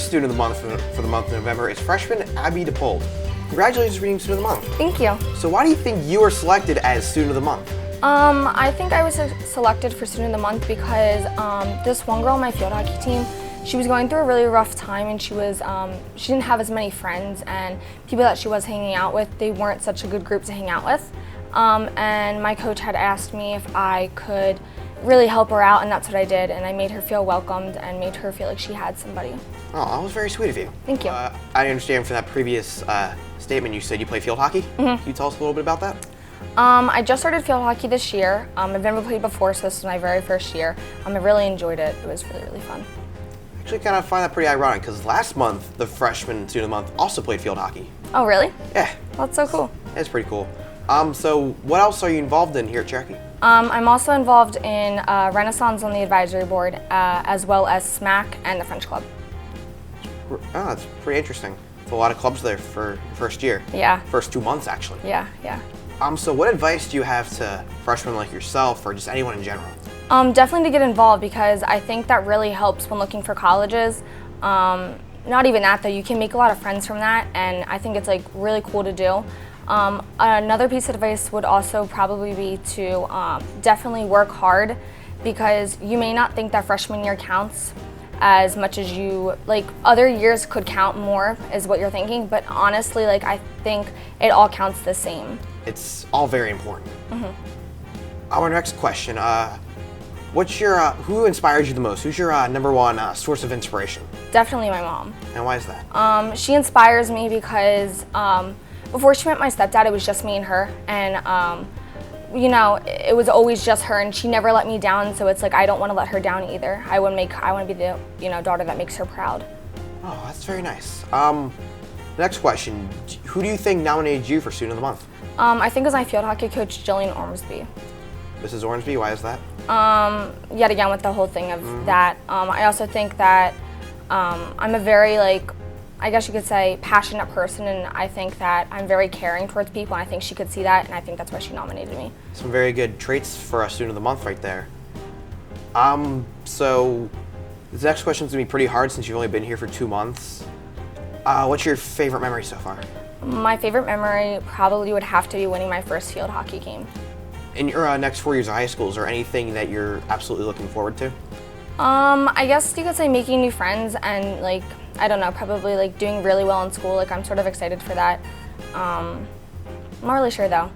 student of the month for the month of November is freshman Abby DePold. Congratulations for being student of the month. Thank you. So why do you think you were selected as student of the month? I think I was selected for student of the month because this one girl on my field hockey team, she was going through a really rough time, and she didn't have as many friends, and people that she was hanging out with, they weren't such a good group to hang out with. And my coach had asked me if I could really help her out, and that's what I did, and I made her feel welcomed and made her feel like she had somebody. Oh, that was very sweet of you. Thank you. I understand from that previous statement you said you play field hockey. Mm-hmm. Can you tell us a little bit about that? I just started field hockey this year. I've never played before, so this is my very first year. I really enjoyed it. It was really, really fun. I actually kind of find that pretty ironic because last month the freshman student of the month also played field hockey. Oh, really? Yeah. That's so cool. That's pretty cool. So what else are you involved in here at Cherokee? I'm also involved in Renaissance on the advisory board, as well as SMAC and the French Club. Oh, that's pretty interesting. There's a lot of clubs there for your first year. Yeah. First 2 months, actually. Yeah. So what advice do you have to freshmen like yourself or just anyone in general? Definitely to get involved, because I think that really helps when looking for colleges. Not even that though, you can make a lot of friends from that, and I think it's like really cool to do. Another piece of advice would also probably be to definitely work hard, because you may not think that freshman year counts as much as other years could count more is what you're thinking, but honestly, I think it all counts the same. It's all very important. Mm-hmm. Our next question, who inspires you the most? Who's your number one source of inspiration? Definitely my mom. And why is that? She inspires me because before she met my stepdad, it was just me and her, and it was always just her, and she never let me down. So it's like I don't want to let her down either. I want to be the daughter that makes her proud. Oh, that's very nice. Next question, who do you think nominated you for Student of the Month? I think it was my field hockey coach, Jillian Ormsby. Mrs. Ormsby, why is that? Yet again with the whole thing of that. I also think that I'm a very I guess you could say passionate person, and I think that I'm very caring towards people, and I think she could see that, and I think that's why she nominated me. Some very good traits for a Student of the Month right there. So this next question's gonna be pretty hard since you've only been here for 2 months. What's your favorite memory so far? My favorite memory probably would have to be winning my first field hockey game. In your next 4 years of high school, is there anything that you're absolutely looking forward to? I guess you could say making new friends and I don't know, probably doing really well in school. I'm sort of excited for that. I'm not really sure though.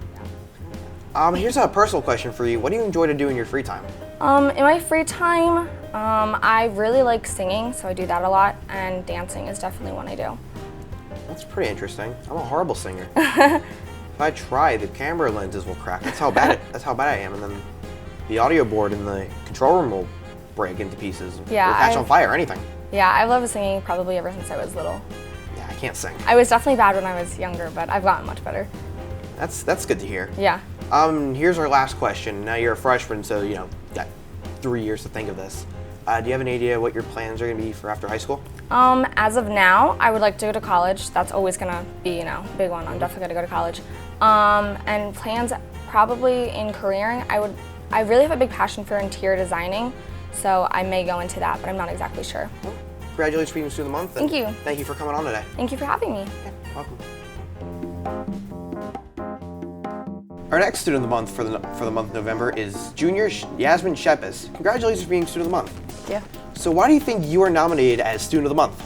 Here's a personal question for you. What do you enjoy to do in your free time? In my free time, I really like singing, so I do that a lot, and dancing is definitely one I do. That's pretty interesting. I'm a horrible singer. If I try, the camera lenses will crack. That's how bad I am, and then the audio board in the control room will break into pieces. Yeah, or catch on fire, anything. Yeah, I've loved singing probably ever since I was little. Yeah, I can't sing. I was definitely bad when I was younger, but I've gotten much better. That's good to hear. Yeah. Here's our last question. Now you're a freshman, so you got 3 years to think of this. Do you have any idea what your plans are going to be for after high school? As of now, I would like to go to college. That's always going to be, a big one. I'm definitely going to go to college. And plans probably in careering, I really have a big passion for interior designing, so I may go into that, but I'm not exactly sure. Well, congratulations for being Student of the Month. Thank you. Thank you for coming on today. Thank you for having me. Yeah, welcome. Our next Student of the Month for the month of November is Junior Yasmin Shepis. Congratulations for being Student of the Month. Thank you. So why do you think you are nominated as Student of the Month?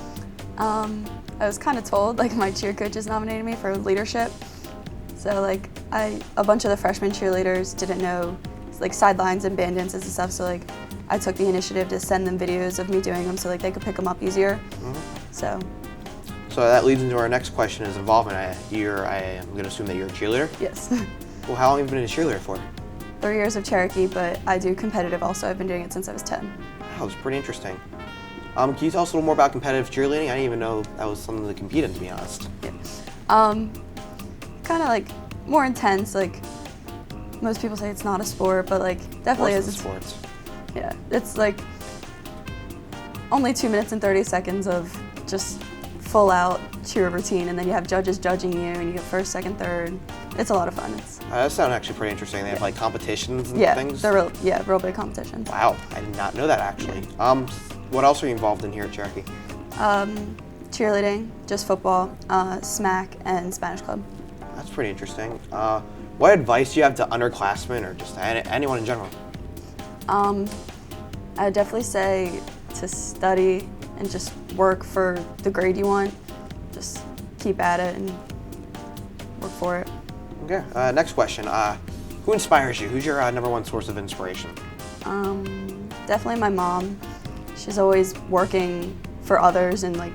I was kind of told, my cheer coaches nominated me for leadership. So a bunch of the freshman cheerleaders didn't know sidelines and band dances and stuff. So I took the initiative to send them videos of me doing them so they could pick them up easier. Mm-hmm. So that leads into our next question: is involvement. I am going to assume that you're a cheerleader. Yes. Well, how long have you been a cheerleader for? 3 years of Cherokee, but I do competitive also. I've been doing it since I was 10. That was pretty interesting. Can you tell us a little more about competitive cheerleading? I didn't even know that was something to compete in, to be honest. Yeah. Kind of more intense. Most people say it's not a sport, but definitely is. Sports. Yeah, it's only 2 minutes and 30 seconds of just full out cheer routine, and then you have judges judging you, and you get first, second, third. It's a lot of fun. That sounds actually pretty interesting. They have competitions and things? They're real big competitions. Wow, I did not know that actually. What else are you involved in here at Cherokee? Cheerleading, just football, SMAC, and Spanish club. That's pretty interesting. What advice do you have to underclassmen or just anyone in general? I'd definitely say to study and just work for the grade you want. Just keep at it and work for it. Okay, next question. Who inspires you? Who's your #1 source of inspiration? Definitely my mom. She's always working for others and like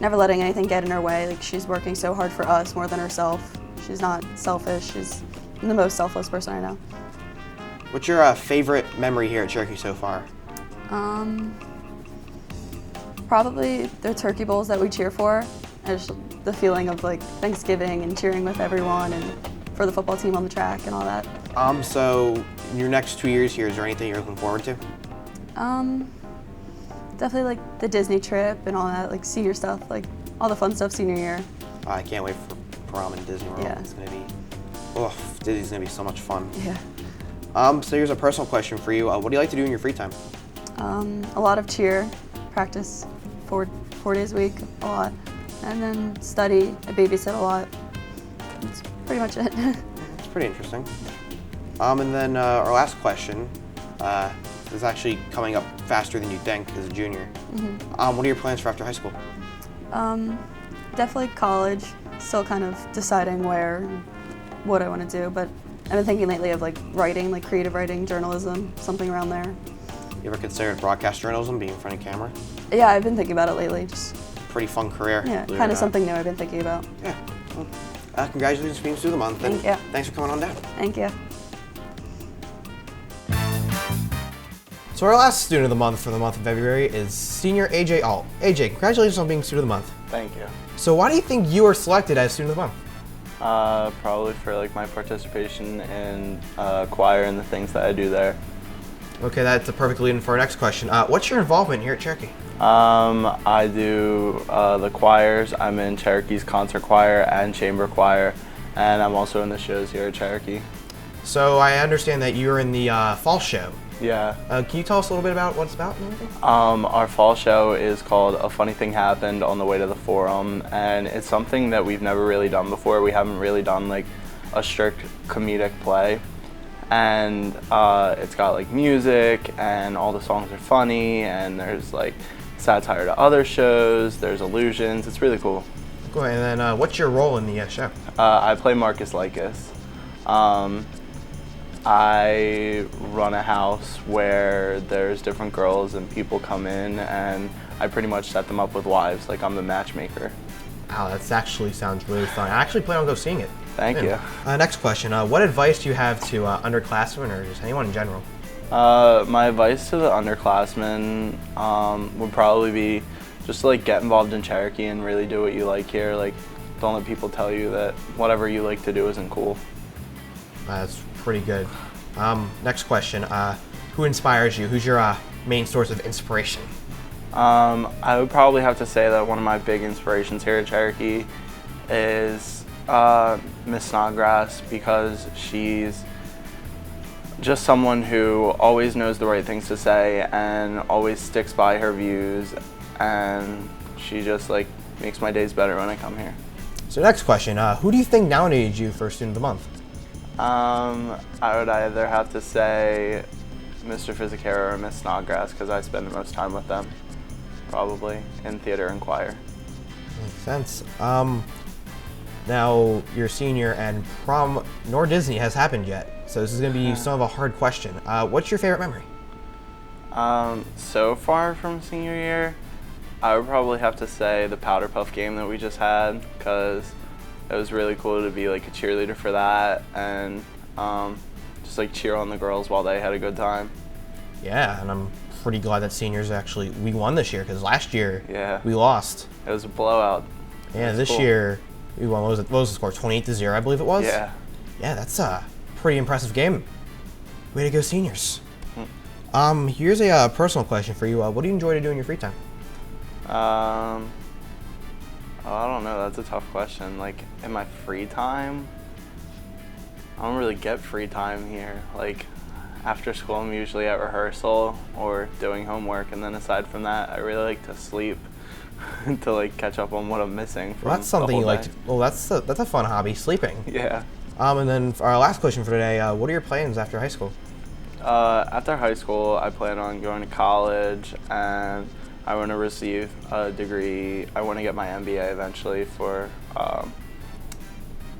never letting anything get in her way. Like she's working so hard for us more than herself. She's not selfish. She's the most selfless person I know. What's your favorite memory here at Cherokee so far? Probably the turkey bowls that we cheer for. And just the feeling of like Thanksgiving and cheering with everyone and for the football team on the track and all that. So in your next 2 years here, is there anything you're looking forward to? Definitely like the Disney trip and all that, like senior stuff, like all the fun stuff senior year. I can't wait for prom in Disney World. Yeah. It's gonna be, Disney's gonna be so much fun. Yeah. So here's a personal question for you. What do you like to do in your free time? A lot of cheer, practice 4 days a week, a lot. And then study, I babysit a lot. That's pretty much it. It's pretty interesting. And then our last question is actually coming up faster than you think as a junior. What are your plans for after high school? Definitely college. Still kind of deciding where and what I want to do, but I've been thinking lately of like writing, like creative writing, journalism, something around there. You ever considered broadcast journalism, being in front of camera? Yeah, I've been thinking about it lately. Just Pretty fun career. yeah, believe it kind or of not. something new I've been thinking about. Yeah. Well, congratulations for being student of the month. Thank and you. Thanks for coming on down. Thank you. So our last student of the month for the month of February is senior AJ Alt. AJ, congratulations on being student of the month. Thank you. So why do you think you were selected as student of the month? Probably for like my participation in choir and the things that I do there. Okay, that's a perfect lead in for our next question. What's your involvement here at Cherokee? I do the choirs. I'm in Cherokee's concert choir and chamber choir, and I'm also in the shows here at Cherokee. So I understand that you're in the fall show. Yeah. Can you tell us a little bit about what it's about and everything? Our fall show is called A Funny Thing Happened on the Way to the Forum, and it's something that we've never really done before. We haven't really done like a strict comedic play, and it's got like music, and all the songs are funny, and there's like satire to other shows, there's allusions. It's really cool. Cool. And then what's your role in the show? I play Marcus Lycus. I run a house where there's different girls and people come in, and I pretty much set them up with wives, like I'm the matchmaker. Wow, that actually sounds really fun. I actually plan on go seeing it. Thank you. Next question. What advice do you have to underclassmen or just anyone in general? My advice to the underclassmen would probably be just like get involved in Cherokee and really do what you like here. Like, don't let people tell you that whatever you like to do isn't cool. That's pretty good. Next question. Who inspires you? Who's your main source of inspiration? I would probably have to say that one of my big inspirations here at Cherokee is Miss Snodgrass, because she's just someone who always knows the right things to say and always sticks by her views, and she just like makes my days better when I come here. So next question. Who do you think nominated you for Student of the Month? I would either have to say Mr. Fizikara or Miss Snodgrass, because I spend the most time with them, probably, in theater and choir. Makes sense. Now, you're a senior and prom nor Disney has happened yet, so this is going to be some of a hard question. What's your favorite memory? So far from senior year, I would probably have to say the Powder Puff game that we just had, because it was really cool to be like a cheerleader for that and just like cheer on the girls while they had a good time. Yeah, and I'm pretty glad that seniors we won this year, because last year we lost. It was a blowout. Yeah, this year we won. What was the score? 28-0, I believe it was. Yeah. Yeah, that's a pretty impressive game. Way to go, seniors. Here's a personal question for you. What do you enjoy to do in your free time? I don't know, that's a tough question. Like, in my free time, I don't really get free time here. Like, after school, I'm usually at rehearsal or doing homework, and then aside from that, I really like to sleep. to like catch up on what I'm missing from Well, that's something the you whole like. day. Well, that's a fun hobby, sleeping. Yeah. And then for our last question for today, what are your plans after high school? After high school, I plan on going to college, and I want to receive a degree. I want to get my MBA eventually for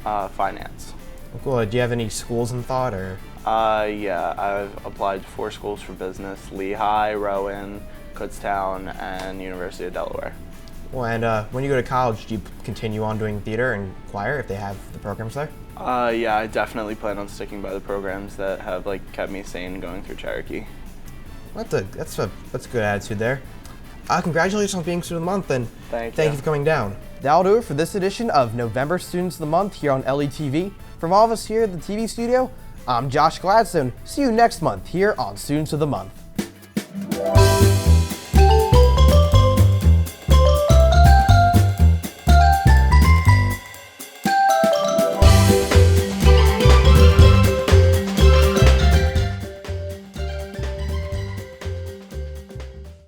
finance. Cool. Do you have any schools in thought, or? Yeah, I've applied to 4 schools for business: Lehigh, Rowan, Kutztown, and University of Delaware. Well, and when you go to college, do you continue on doing theater and choir if they have the programs there? Yeah, I definitely plan on sticking by the programs that have like kept me sane going through Cherokee. That's a good attitude there. Congratulations on being Student of the Month, and Thank you you. for coming down. That'll do it for this edition of November Students of the Month here on LETV. From all of us here at the TV studio, I'm Josh Gladstone. See you next month here on Students of the Month.